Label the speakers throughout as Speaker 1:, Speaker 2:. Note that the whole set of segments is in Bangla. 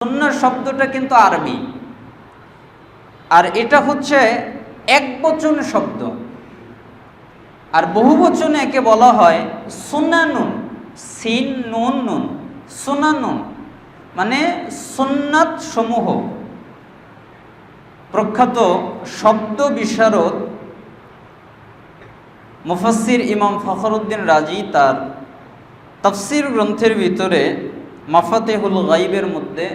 Speaker 1: সুন্নাহ শব্দটা কিন্তু আরবি, আর এটা হচ্ছে একবচন শব্দ, আর বহুবচনে একে বলা হয় সুনানুন, সিন নুন নুন, সুনানুন মানে সুন্নাত সমূহ। প্রখ্যাত শব্দ বিশারদ মুফাসসির ইমাম ফখরুদ্দিন রাজি তার তাফসির গ্রন্থের ভিতরে মাফাতিহুল গাইবের মধ্যে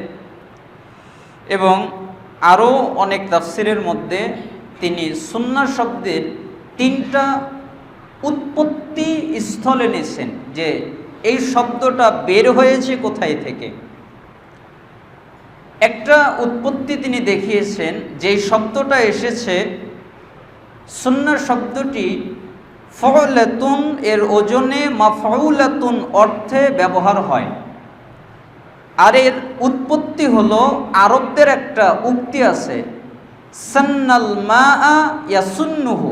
Speaker 1: এবং আরও অনেক তাফসিরের মধ্যে তিনি সুন্নাহ শব্দের তিনটা উৎপত্তি স্থল এনেছেন, যে এই শব্দটা বের হয়েছে কোথায় থেকে। একটা উৎপত্তি তিনি দেখিয়েছেন, যে শব্দটা এসেছে, সুন্নাহ শব্দটি ফাউলাতুন এর ওজনে মাফউলাতুন অর্থে ব্যবহার হয়। আর এর উৎপত্তি হলো আরবদের একটা উক্তি আছে, সান্নাল মাআ ইয়াসুন্নুহু,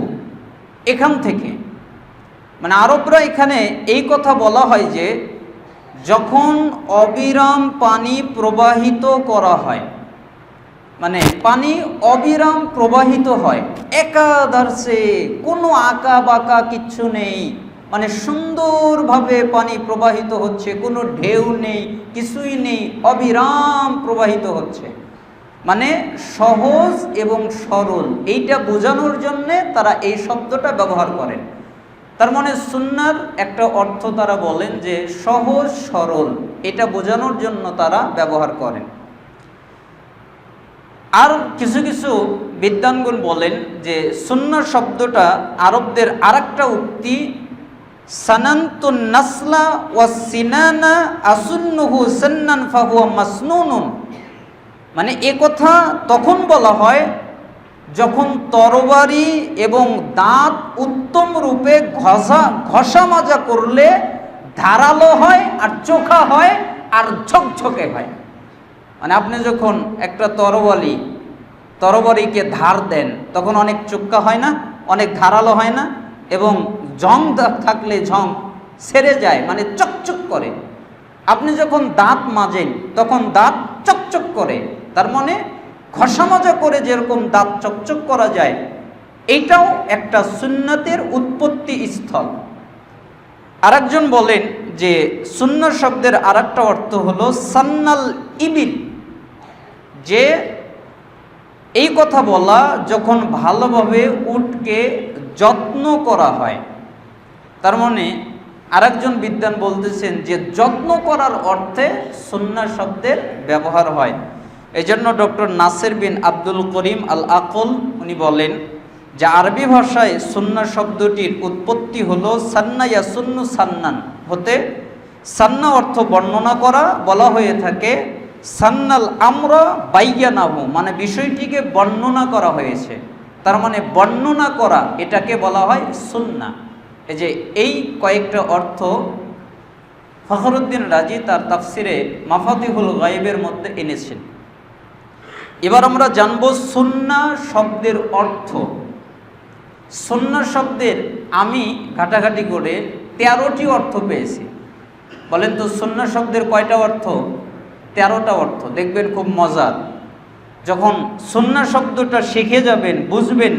Speaker 1: এখান থেকে। মানে আরবরা এখানে এই কথা বলা হয় যে যখন অবিরাম পানি প্রবাহিত করা হয়, মানে পানি অবিরাম প্রবাহিত হয় একাধারে, কোনো আঁকা বাঁকা কিচ্ছু নেই, মানে সুন্দরভাবে পানি প্রবাহিত হচ্ছে, কোনো ঢেউ নেই, কিছুই নেই, অবিরাম প্রবাহিত হচ্ছে, মানে সহজ এবং সরল, এইটা বোঝানোর জন্যে তারা এই শব্দটা ব্যবহার করেন। তার মানে সুন্নাহর একটা অর্থ তারা বলেন যে সহজ সরল, এটা বোঝানোর জন্য তারা ব্যবহার করেন। আর কিছু কিছু বিদ্বানগণ বলেন যে সুন্নাহ শব্দটা আরবদের আরেকটা উক্তি, সানান্তুন নাসলা ওয়া সিনানা আসুন্নুহু সান্নান ফাহুয়া মাসনুনুন, মানে এ কথা তখন বলা হয় যখন তরবারি এবং দাঁত উত্তম রূপে ঘষা মাজা করলে ধারালো হয় আর চোখা হয় আর ঝকঝকে হয়। মানে আপনি যখন একটা তরবারিকে ধার দেন তখন অনেক চোখা হয় না, অনেক ধারালো হয় না, এবং জং থাকলে জং ছেড়ে যায়, মানে চকচক করে। আপনি যখন দাঁত মাজেন তখন দাঁত চকচক করে, তার মানে ঘষা মাজা করে যেরকম দাঁত চকচক করা যায়, এইটাও একটা সুন্নাতের উৎপত্তি স্থল। আরেকজন বলেন যে সুন্নাহ শব্দের আরেকটা অর্থ হলো সান্নাল ইবিল, যে এই কথা বলা যখন ভালোভাবে উটকে যত্ন করা হয়। তার মানে আরেকজন বিদ্বান বলতেছেন যে যত্ন করার অর্থে সুন্নাহ শব্দের ব্যবহার হয়। এই জন্য ডক্টর নাসির বিন আব্দুল করিম আল আকল উনি বলেন যে আরবি ভাষায় সুন্নাহ শব্দটির উৎপত্তি হলো সান্না ইয়াসুন্নু সান্নান হতে। সান্না অর্থ বর্ণনা করা বলা হয়ে থাকে, সান্নাল আমরা বাইয়ানাহু মানে বিষয়টিকে বর্ণনা করা হয়েছে, তার মানে বর্ণনা করা, এটাকে বলা হয় সুন্নাহ। এই যে এই কয়েকটা অর্থ ফখরুদ্দিন রাজি তার তাফসিরে মাফাতিহুল গাইবের মধ্যে এনেছেন। এবার আমরা জানবো সুন্নাহ শব্দের অর্থ। সুন্নাহ শব্দের আমি ঘাটাঘাটি করে 13টি অর্থ পেয়েছি। বলেন তো সুন্নাহ শব্দের কয়টা অর্থ? 13টা অর্থ। দেখবেন খুব মজার, যখন সুন্নাহ শব্দটা শিখে যাবেন, বুঝবেন,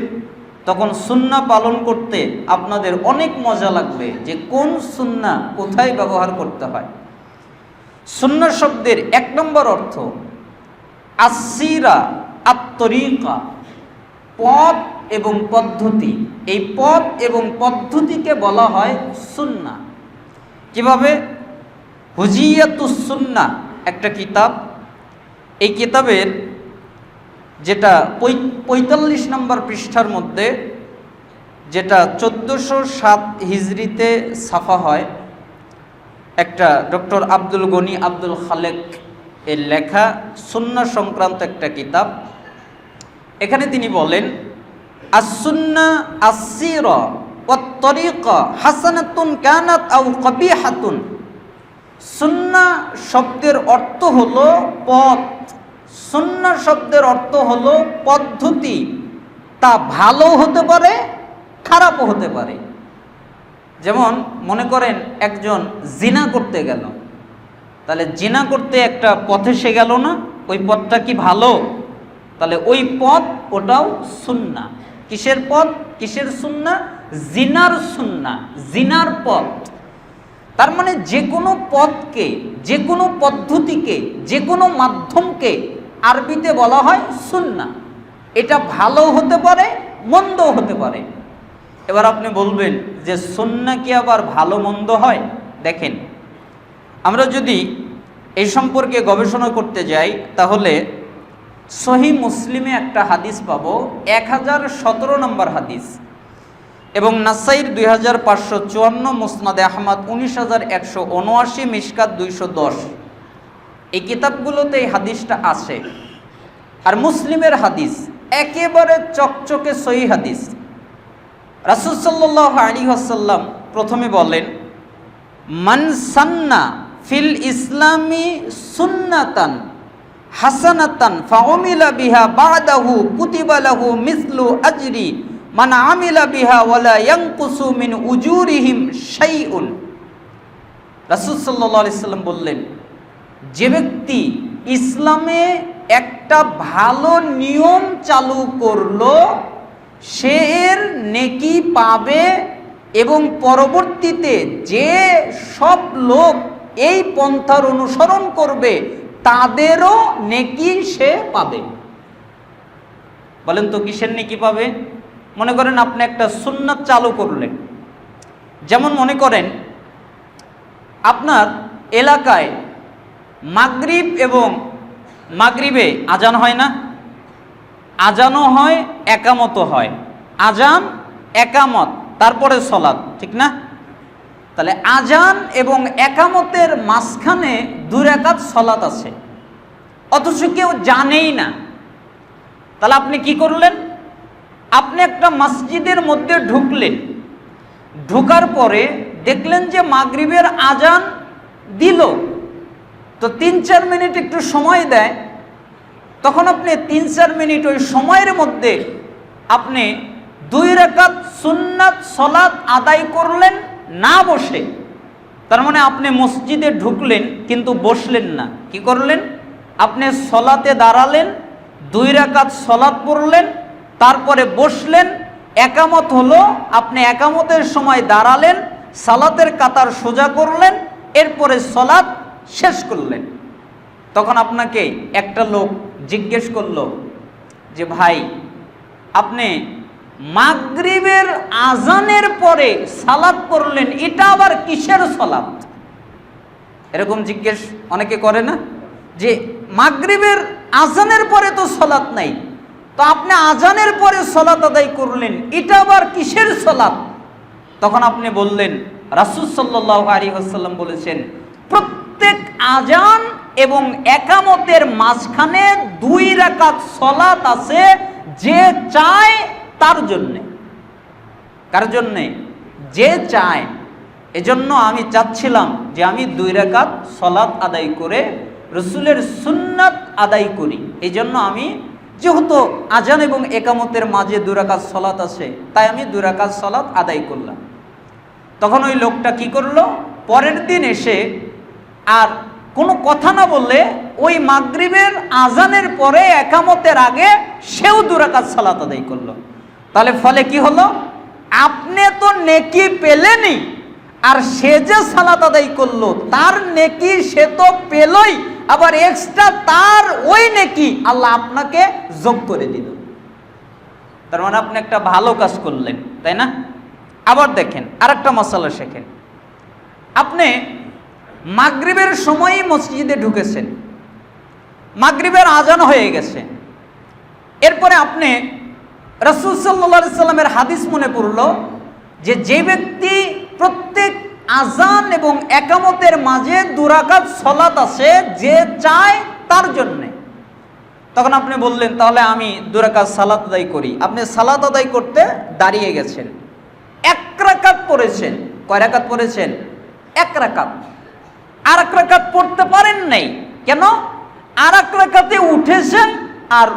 Speaker 1: তখন সুন্নাহ পালন করতে আপনাদের অনেক মজা লাগবে যে কোন সুন্নাহ কোথায় ব্যবহার করতে হয়। সুন্নাহ শব্দের 1 নম্বর অর্থ আসসিরা আত-তরিকা, পথ এবং পদ্ধতি। এই পথ এবং পদ্ধতিকে বলা হয় সুন্নাহ। কিভাবে? হুজিয়াতুস সুন্নাহ একটা কিতাব, এই কিতাবের যেটা 45 নম্বর পৃষ্ঠার মধ্যে, যেটা 1407 হিজরিতে ছাপা হয়, একটা ডক্টর আব্দুল গনি আব্দুল খালেক এর লেখা সুন্নাহ সংক্রান্ত একটা কিতাব। এখানে তিনি বলেন আস-সুন্নাহ আস-সিরা ওয়াত-তরিকা হাসানাতুন কানাত আও কবিহাতুন। সুন্নাহ শব্দের অর্থ হলো পথ, সুন্নাহ শব্দের অর্থ হলো পদ্ধতি, তা ভালো হতে পারে খারাপও হতে পারে। যেমন মনে করেন একজন জিনা করতে গেল, তাহলে জিনা করতে একটা পথে সে গেল না, ওই পথটা কি ভালো? তাহলে ওই পথ ওটাও সুন্নাহ। কিসের পথ? কিসের সুন্নাহ? জিনার সুন্নাহ, জিনার পথ। তার মানে যে কোনো পথকে, যে কোনো পদ্ধতিকে, যে কোনো মাধ্যমকে আরবিতে বলা হয় সুন্নাহ। এটা ভালো হতে পারে, মন্দও হতে পারে। এবার আপনি বলবেন যে সুন্নাহ কি আবার ভালো মন্দ হয়? দেখেন, আমরা যদি এই সম্পর্কে গবেষণা করতে যাই তাহলে সহিহ মুসলিমে একটা হাদিস পাবো, 1017 নম্বর হাদিস, এবং নাসাইর 2554, মুসনাদে আহমদ 19179, মিশকাত 210, এই কিতাবগুলোতে এই হাদিসটা আছে। আর মুসলিমের হাদিস একেবারে চকচকে সহিহ হাদিস। রাসূল সাল্লাল্লাহু আলাইহি ওয়াসাল্লাম প্রথমে বলেন, মান সান্না ফিল ইসলামি সুন্নাতান হাসানাতান ফাউমিলা বিহা বাদাহু কুতিবা লাহু মিসলু আজরি মান আমিলা বিহা ওয়ালা ইয়ানকুসু মিন উজুরিহিম শাইউন। রাসূল সাল্লাল্লাহু আলাইহি ওয়াসাল্লাম বললেন, যে ব্যক্তি ইসলামে একটা ভালো নিয়ম চালু করলো সে এর নেকি পাবে, এবং পরবর্তীতে যে সব লোক এই পন্থার অনুসরণ করবে তাদেরও নেকি সে পাবে। বলেন তো কিসের নেকি পাবে? মনে করেন আপনি একটা সুন্নাত চালু করলেন। যেমন মনে করেন আপনার এলাকায় মাগরিব এবং মাগরিবে আজান হয় না? আজানও হয়, একামতও হয়। আজান, একামত, তারপরে সলাত, ঠিক না? তাহলে আজান এবং একামতের মাঝখানে 2 রাকাত সলাত আছে, অথচ কেউ জানেই না। তাহলে আপনি কি করলেন? আপনি একটা মসজিদের মধ্যে ঢুকলেন, ঢোকার পরে দেখলেন যে মাগরিবের আজান দিল, তো 3-4 মিনিট একটু সময় দেয়, তখন আপনি 3-4 মিনিট ওই সময়ের মধ্যে আপনি 2 রাকাত সুন্নাত সলাত আদায় করলেন না বসে। তার মানে আপনি মসজিদে ঢুকলেন কিন্তু বসলেন না। কি করলেন? আপনি সলাতে দাঁড়ালেন, 2 রাকাত সলাত পড়লেন, তারপরে বসলেন, একামত হলো, আপনি একামতের সময় দাঁড়ালেন, সালাতের কাতার সোজা করলেন, এরপরে সলাত শেষ করলেন। তখন আপনাকে একটা লোক জিজ্ঞেস করলো যে ভাই, আপনি মাগরিবের আজানের পরে সালাত পড়লেন, এটা আবার কিসের সালাত? এরকম জিজ্ঞেস অনেকে করে না, যে মাগরিবের আজানের পরে তো সালাত নাই, তো আপনি আজানের পরে সালাত আদায় করলেন, এটা আবার কিসের সালাত? তখন আপনি বললেন, রাসূল সাল্লাল্লাহু আলাইহি ওয়াসাল্লাম বলেছেন, প্রত্যেক আজান এবং একামতের মাঝখানে 2 রাকাত সালাত আছে, যে চায় তার জন্যে। কার জন্যে? যে চায়। এজন্য আমি চাচ্ছিলাম যে আমি 2 রাকাত সালাত আদায় করে রাসূলের সুন্নাত আদায় করি। এই জন্য আমি, যেহেতু আজান এবং একামতের মাঝে 2 রাকাত সালাত আছে, তাই আমি 2 রাকাত সালাত আদায় করলাম। তখন ওই লোকটা কি করলো? পরের দিন এসে আর কোনো কথা না বললে ওই মাগরিবের আজানের পরে একামতের আগে সেও 2 রাকাত সালাত আদায় করলো। তাহলে ফলে কি হলো? আপনি তো নেকি পেলেনই, আর সে যে সালাত আদায় করলো তার নেকি সে তো পেলই, আবার এক্সট্রা তার ওই নেকি আল্লাহ আপনাকে যোগ করে দিল। তার মানে আপনি একটা ভালো কাজ করলেন, তাই না? আবার দেখেন আরেকটা মাসালা শেখেন। আপনি মাগরিবের সময়ই মসজিদে ঢুকেছেন, মাগরিবের আজান হয়ে গেছে, এরপরে আপনি রাসূল সাল্লাল্লাহু আলাইহি সাল্লামের হাদিস মনে পড়লো যে যে ব্যক্তি প্রত্যেক আজান এবং একামতের মাঝে 2 রাকাত সালাত আছে, যে চায় তার জন্যে। তখন আপনি বললেন, তাহলে আমি 2 রাকাত সালাত আদায় করি। আপনি সালাত আদায় করতে দাঁড়িয়ে গেছেন, 1 রাকাত পড়েছেন। কয় রাকাত পড়েছেন? 1 রাকাত। আর 1 রাকাত পড়তে পারেন নাই কেন? আর 1 রাকাতে উঠেছেন আর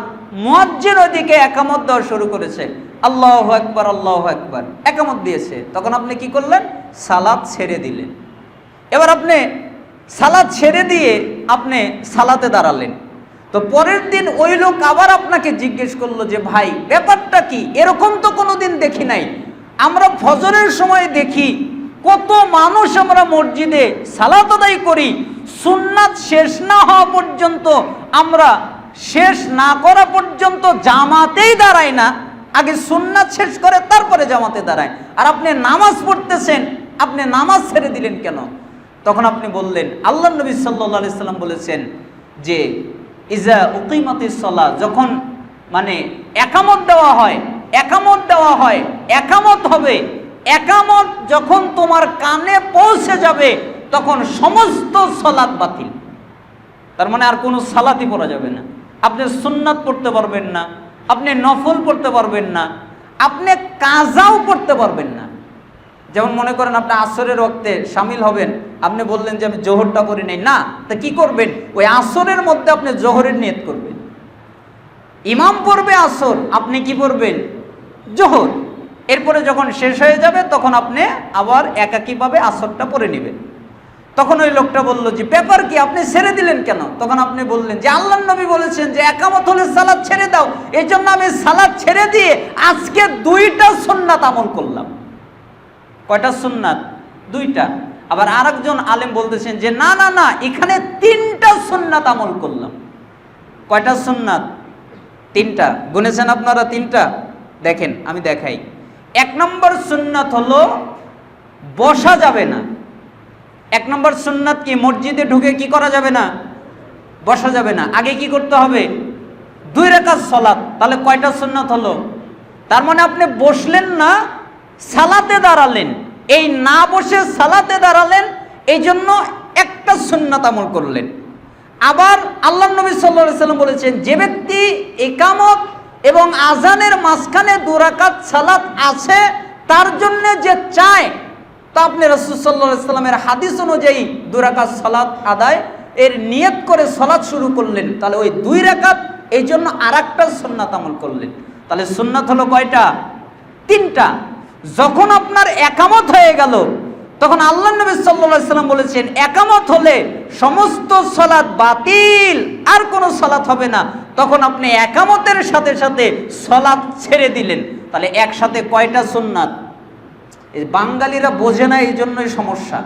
Speaker 1: মুয়াজ্জিন ওইদিকে একামত দেওয়া শুরু করেছে, আল্লাহু আকবার আল্লাহু আকবার, একামত দিয়েছে। তখন আপনি কি করলেন? সালাত ছেড়ে দিলেন। এবার আপনি সালাত ছেড়ে দিয়ে আপনি সালাতে দাঁড়ালেন, তো পরের দিন ওই লোক আবার আপনাকে জিজ্ঞেস করলো যে ভাই ব্যাপারটা কি, এরকম তো কোনোদিন দেখি নাই। আমরা ফজরের সময় দেখি কত মানুষ আমরা মসজিদে সালাত আদায় করি, সুন্নাত শেষ না হওয়া পর্যন্ত, আমরা শেষ না করা পর্যন্ত জামাতেই দাঁড়াই না, আগে সুন্নাত শেষ করে তারপরে জামাতে দাঁড়ায়। আর আপনি নামাজ পড়তেছেন, আপনি নামাজ ছেড়ে দিলেন কেন? তখন আপনি বললেন আল্লাহ নবী সাল্লাল্লাহু আলাইহি সাল্লাম বলেছেন যে ইজা উকিমাতিস সালাহ, যখন মানে একামত দেওয়া হয়, একামত হবে, একামত যখন তোমার কানে পৌঁছে যাবে তখন সমস্ত সালাত বাতিল। তার মানে আর কোনো সালাতই পড়া যাবে না। আপনি সুন্নাত পড়তে পারবেন না, আপনি নফল পড়তে পারবেন না, আপনি কাজাও পড়তে পারবেন না। যেমন মনে করেন আপনি আসরের ওয়াক্তে শামিল হবেন, আপনি বললেন যে আমি জোহরটা করি নাই, না, তা কি করবেন? ওই আসরের মধ্যে আপনি জোহরের নিয়ত করবেন। ইমাম পড়বে আসর, আপনি কি পড়বেন? জোহর। এরপরে যখন শেষ হয়ে যাবে তখন আপনি আবার একাকীভাবে আসরটা পড়ে নেবেন। তখন ওই লোকটা বলল যে ব্যাপার কি, আপনি ছেড়ে দিলেন কেন? তখন আপনি বললেন যে আল্লাহর নবী বলেছেন যে একামত হলে সালাত ছেড়ে দাও, এই জন্য আমি সালাত ছেড়ে দিয়ে আজকে 2টা সুন্নাত আমল করলাম। কয়টা সুন্নাত? 2টা। আবার আরেকজন আলেম বলতেছেন যে না না না, এখানে 3টা সুন্নাত আমল করলাম। কয়টা সুন্নাত? 3টা। গুনেছেন আপনারা 3টা? দেখেন আমি দেখাই। 1 নম্বর সুন্নাত হলো বসা যাবে না। 1 নম্বর সুন্নাত কি? মসজিদে ঢুকে কি করা যাবে না? বসা যাবে না। আগে কি করতে হবে? 2 রাকাত সালাত। তাহলে কয়টা সুন্নাত হলো? তার মানে আপনি বসলেন না, সালাতে দাঁড়ালেন। এই না বসে সালাতে দাঁড়ালেন, এই জন্য একটা সুন্নাত আমল করলেন। আবার আল্লাহ নবী সাল্লাল্লাহু আলাইহি সাল্লাম বলেছেন যে ব্যক্তি ইকামত এবং আজানের মাঝখানে 2 রাকাত সালাত আছে তার জন্য যে চায়, তা আপনি রাসূল সাল্লাল্লাহু আলাইহি সাল্লামের হাদিস অনুযায়ী 2 রাকাত সালাত আদায় এর নিয়ত করে সালাত শুরু করলেন, তাহলে ওই 2 রাকাত এই জন্য আরেকটা সুন্নাত আমল করলেন। তাহলে সুন্নাত হলো কয়টা? 3টা। যখন আপনার একামত হয়ে গেল তখন আল্লাহ নবী সাল্লাল্লাহু আলাইহি সাল্লাম বলেছেন একামত হলে সমস্ত সালাত বাতিল, আর কোনো সালাত হবে না। তখন আপনি একামতের সাথে সাথে সালাত ছেড়ে দিলেন। তাহলে একসাথে কয়টা সুন্নাত? এই বাঙালিরা বোঝে না, এই জন্যই সমস্যা।